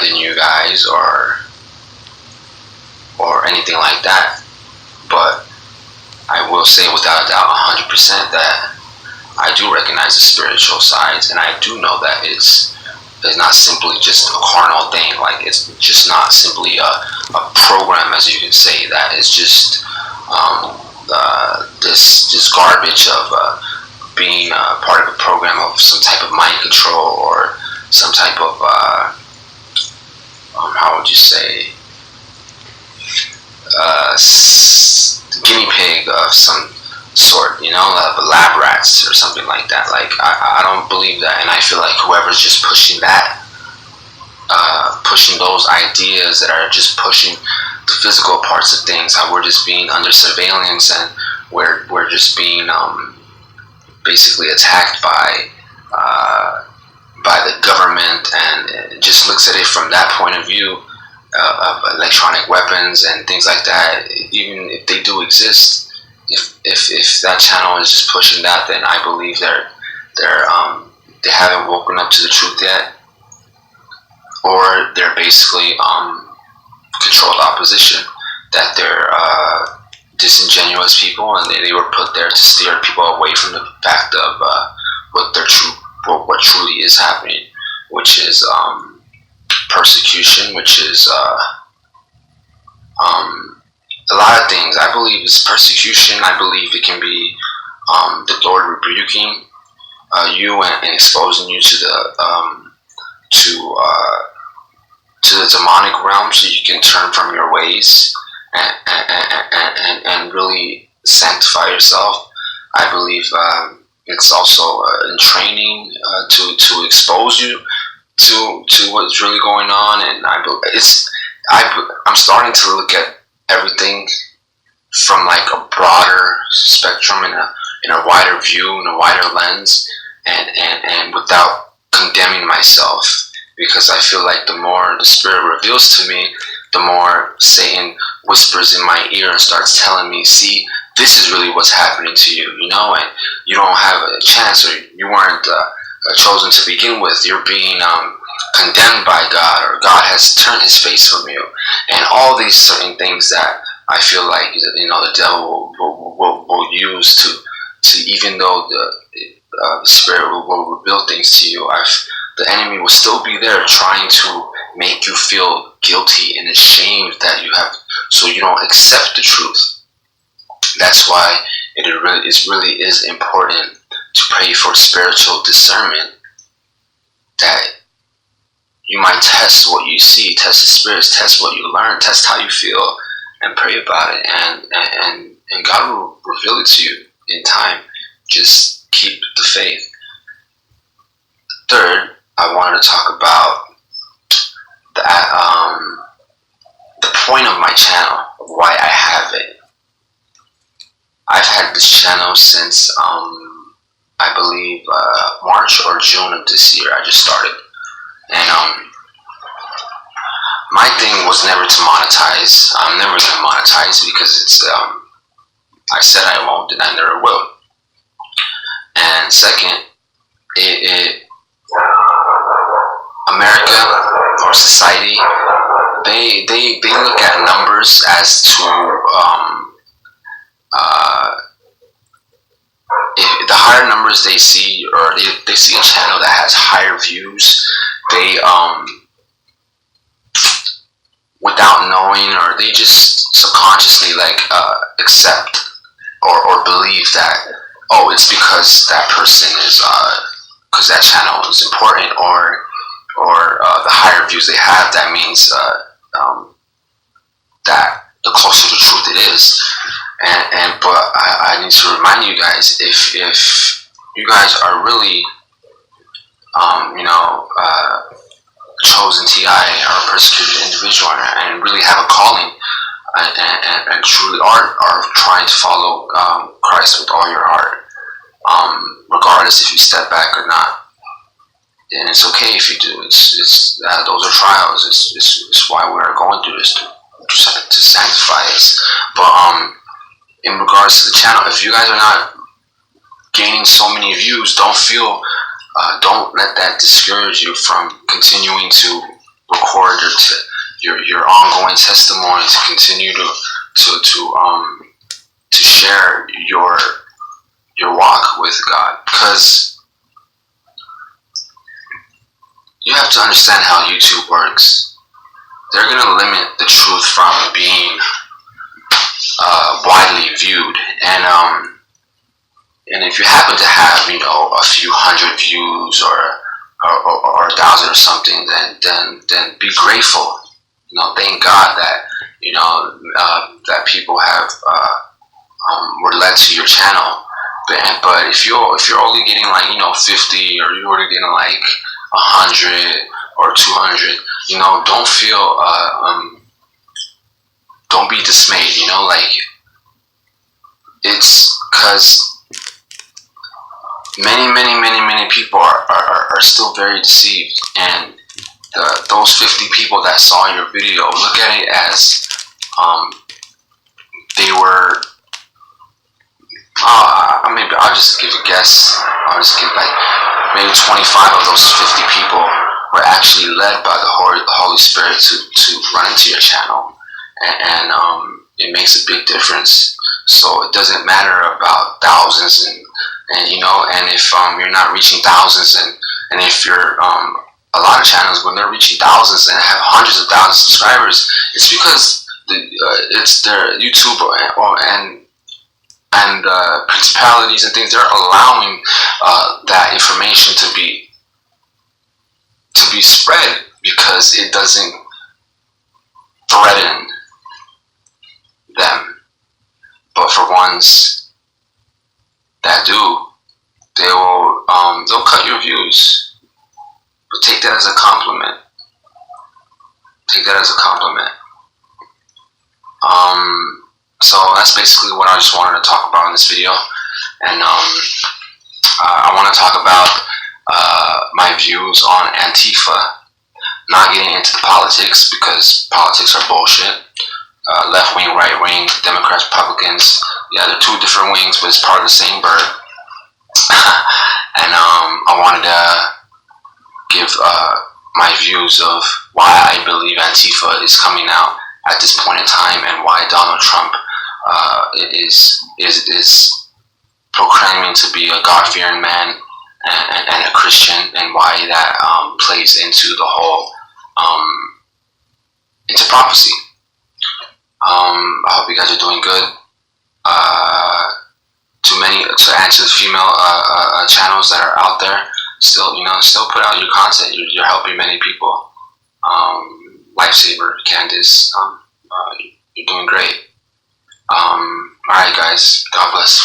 offending you guys or anything like that. But I will say without a doubt 100% that I do recognize the spiritual sides, and I do know that it's not simply just a carnal thing. Like, it's just not simply a program, as you can say, that is just this garbage of being part of a program of some type of mind control or some type of how would you say, guinea pig of some sort, of lab rats or something like that. Like, I don't believe that, and I feel like whoever's just pushing that, pushing those ideas that are just pushing the physical parts of things, how we're just being under surveillance and we're just being basically attacked by the government, and it just looks at it from that point of view of electronic weapons and things like that. Even if they do exist, if that channel is just pushing that, then I believe they haven't woken up to the truth yet, or they're basically controlled opposition, that they're disingenuous people, and they were put there to steer people away from the fact of what truly is happening, which is persecution, which is a lot of things. I believe it's persecution. I believe it can be the Lord rebuking you and exposing you to the demonic realm, so you can turn from your ways and really sanctify yourself. I believe it's also in training to expose you to what's really going on, and I'm starting to look at everything from like a broader spectrum, in a wider view, in a wider lens, and without condemning myself, because I feel like the more the Spirit reveals to me, the more Satan whispers in my ear and starts telling me, see, this is really what's happening to you, and you don't have a chance, or you weren't chosen to begin with. You're being condemned by God, or God has turned his face from you, and all these certain things that I feel like the devil will use to even though the Spirit will reveal things to you, the enemy will still be there trying to make you feel guilty and ashamed that you have, so you don't accept the truth. That's why it really is important to pray for spiritual discernment, that you might test what you see, test the spirits, test what you learn, test how you feel, and pray about it, and God will reveal it to you in time. Just keep the faith. Third, I wanted to talk about the point of my channel, why I have it. I've had this channel since I believe March or June of this year. I just started, and my thing was never to monetize. I'm never going to monetize, because it's I said I won't, and I never will. And second, America or society, they look at numbers as to if the higher numbers they see, or they see a channel that has higher views, they without knowing, or they just subconsciously accept or believe that, oh, it's because that person is because that channel is important, or the higher views they have, that means that the closer to truth it is. But I need to remind you guys, if you guys are really chosen TI, or a persecuted individual, and really have a calling, and truly are trying to follow Christ with all your heart, regardless if you step back or not. And it's okay if you do. It's those are trials. It's why we're going through this, to sanctify us. But in regards to the channel, if you guys are not gaining so many views, don't let that discourage you from continuing to record your ongoing testimony, to continue to share your walk with God, because you have to understand how YouTube works. They're gonna limit the truth from being widely viewed, and if you happen to have, a few hundred views or 1,000 or something, then be grateful. Thank God that that people have were led to your channel. But if you're only getting 50, or you're only getting 100 or 200, don't be dismayed. It's because many people are still very deceived, and those 50 people that saw your video, look at it as they were. Maybe I'll just give a guess. I'll just give maybe 25 of those 50 people were actually led by the Holy Spirit to run into your channel, and it makes a big difference. So it doesn't matter about thousands, and if you're not reaching thousands, and if you're a lot of channels, when they're reaching thousands and have hundreds of thousands of subscribers, it's because it's their YouTube and principalities and things. They're allowing that information to be spread, because it doesn't threaten them. But for ones that do, they'll cut your views. But take that as a compliment. Take that as a compliment. So that's basically what I just wanted to talk about in this video. And I want to talk about my views on Antifa. Not getting into the politics, because politics are bullshit. Left wing, right wing, Democrats, Republicans. Yeah, they're two different wings, but it's part of the same bird. And I wanted to give my views of why I believe Antifa is coming out at this point in time, and why Donald Trump is proclaiming to be a God-fearing man and a Christian, and why that plays into the whole into prophecy. I hope you guys are doing good. To answer the female channels that are out there, still put out your content. You're helping many people. Lifesaver, Candace, you're doing great. Alright guys, God bless.